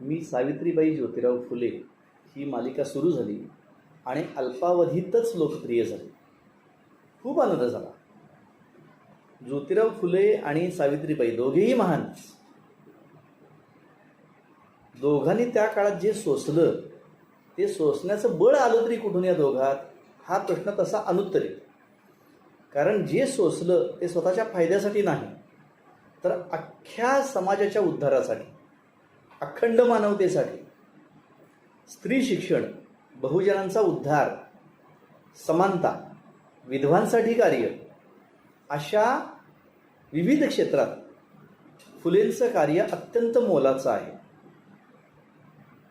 मी सावित्रीबाई ज्योतिराव फुले ही मालिका सुरू झाली आणि अल्पावधीतच लोकप्रिय झाली. खूप आनंद झाला. ज्योतिराव फुले आणि सावित्रीबाई दोघेही महान. दोघांनी त्या काळात जे सोसलं ते सोसण्याचं बळ आलं तरी कुठून या दोघात, हा प्रश्न तसा अनुत्तरी. कारण जे सोसलं ते स्वतःच्या फायद्यासाठी नाही, तर अख्ख्या समाजाच्या उद्धारासाठी, अखंड मानवतेसाठी. स्त्री शिक्षण, बहुजनांचा उद्धार, समानता, विधवांसाठी कार्य, अशा विविध क्षेत्रात फुलेंचं कार्य अत्यंत मोलाचं आहे.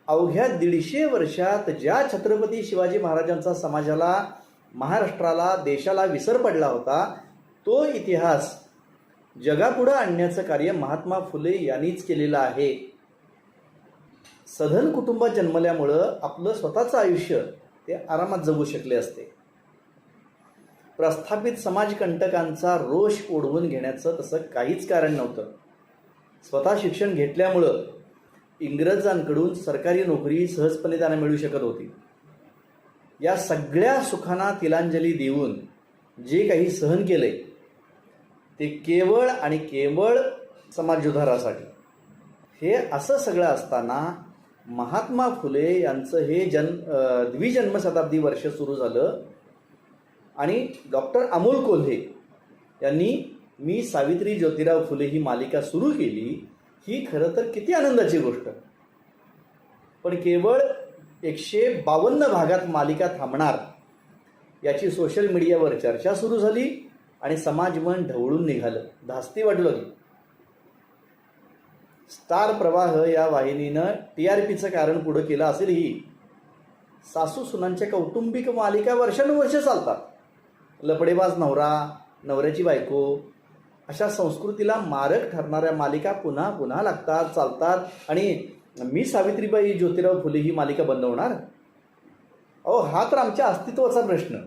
अवघ्या 150 वर्षात ज्या छत्रपती शिवाजी महाराजांचा समाजाला, महाराष्ट्राला, देशाला विसर पडला होता, तो इतिहास जगापुढं आणण्याचं कार्य महात्मा फुले यांनीच केलेलं आहे. सधन कुटुंबात जन्मल्यामुळं आपलं स्वतःचं आयुष्य ते आरामात जगू शकले असते. प्रस्थापित समाजकंटकांचा रोष ओढवून घेण्याचं तसं काहीच कारण नव्हतं. स्वतः शिक्षण घेतल्यामुळं इंग्रजांकडून सरकारी नोकरी सहजपणे त्यांना मिळू शकत होती. या सगळ्या सुखांना तिलांजली देऊन जे काही सहन केले ते केवळ आणि केवळ समाजोद्धारासाठी. हे असं सगळं असताना महात्मा फुले यांचं हे द्विजन्मशताब्दी वर्ष सुरू झालं आणि डॉक्टर अमोल कोल्हे यांनी मी सावित्री ज्योतिराव फुले ही मालिका सुरू केली. ही खरं तर किती आनंदाची गोष्ट. पण केवळ 152 भागात मालिका थांबणार याची सोशल मीडियावर चर्चा सुरू झाली आणि समाजमन ढवळून निघालं, धास्ती वाढलं. स्टार प्रवाह या वाहिनीनं TRPचं कारण पुढं केलं असेल. ही सासू सुनांच्या कौटुंबिक मालिका वर्षानुवर्ष चालतात. लपडेबाज नवरा, नवऱ्याची बायको, अशा संस्कृतीला मारक ठरणाऱ्या मालिका पुन्हा पुन्हा लागतात, चालतात. आणि मी सावित्रीबाई ज्योतिराव फुले ही मालिका बंद होणार? अहो, हा तर आमच्या अस्तित्वाचा प्रश्न.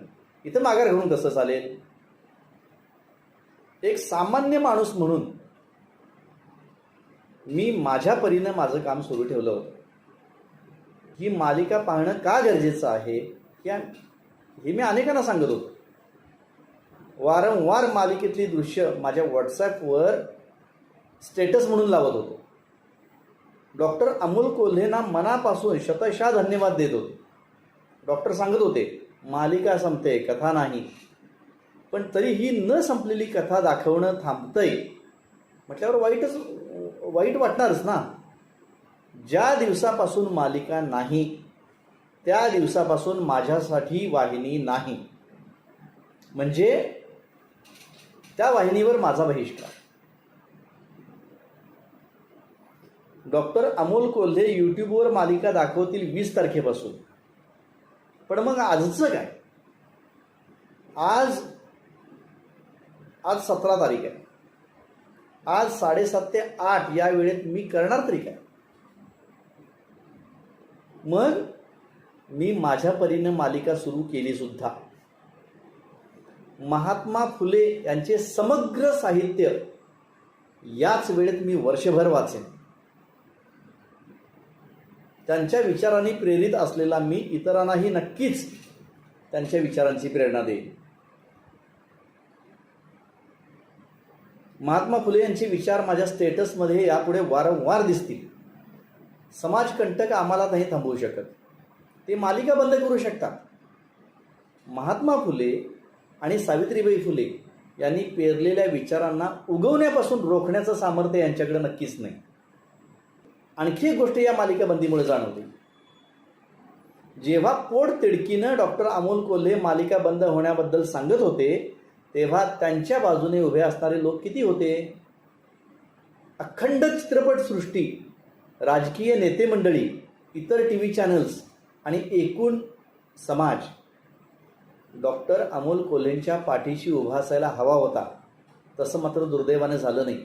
इथं माघार घेऊन कसं चालेल? एक सामान्य माणूस म्हणून मी माझ्या परीनं माझं काम सुरू ठेवलं होतं. ही मालिका पाहणं का गरजेचं आहे हे मी अनेकांना सांगत होतो. वारंवार मालिकेतली दृश्य माझ्या व्हॉट्सॲपवर स्टेटस म्हणून लावत होतो. डॉक्टर अमोल कोल्हेंना मनापासून शतशः धन्यवाद देत होते. डॉक्टर सांगत होते, मालिका संपते, कथा नाही. पण तरी ही न संपलेली कथा दाखवणं थांबतंय म्हटल्यावर वाईट वाटणारच ना. ज्या दिवसापासून मालिका नाही त्या दिवसापासून माझ्यासाठी वाहिनी नाही, म्हणजे त्या वाहिनीवर माझा बहिष्कार. डॉक्टर अमोल कोल्हे यूट्यूबवर मालिका दाखवतील 20 तारखेपासून. पण मग आजचं काय? आज 17 तारीख आहे. आज 7:30 ते 8 या वेळेत मी करणार तरी काय? मग मी माझ्या परीनं मालिका सुरू केली सुद्धा. महात्मा फुले यांचे समग्र साहित्य याच वेळेत मी वर्षभर वाचेन. त्यांच्या विचारांनी प्रेरित असलेला मी इतरांनाही नक्कीच त्यांच्या विचारांची प्रेरणा देईन. महात्मा फुले यांचे विचार माझ्या स्टेटसमध्ये यापुढे वारंवार दिसतील. समाजकंटक आम्हाला नाही थांबवू शकत. ते मालिका बंद करू शकतात. महात्मा फुले आणि सावित्रीबाई फुले यांनी पेरलेल्या विचारांना उगवण्यापासून रोखण्याचं सामर्थ्य यांच्याकडे नक्कीच नाही. आणखी एक गोष्ट या मालिका बंदीमुळे जाणवली. जेव्हा पोट तिडकीनं डॉक्टर अमोल कोल्हे मालिका बंद होण्याबद्दल सांगत होते, तेव्हा त्यांच्या बाजूने उभे असणारे लोक किती होते? अखंड चित्रपटसृष्टी, राजकीय नेते मंडळी, इतर TV चॅनल्स आणि एकूण समाज डॉक्टर अमोल कोल्हेंच्या पाठीशी उभा असायला हवा होता. तसं मात्र दुर्दैवाने झालं नाही.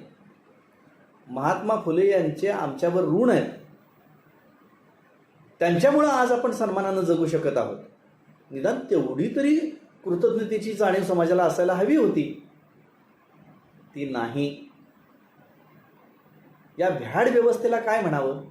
महात्मा फुले यांचे आमच्यावर ऋण आहेत. त्यांच्यामुळं आज आपण सन्मानानं जगू शकत आहोत. निदान तेवढी तरी कृतज्ञतेची जाणीव समाजाला असायला हवी होती. ती नाही. या भ्याड व्यवस्थेला काय म्हणावं?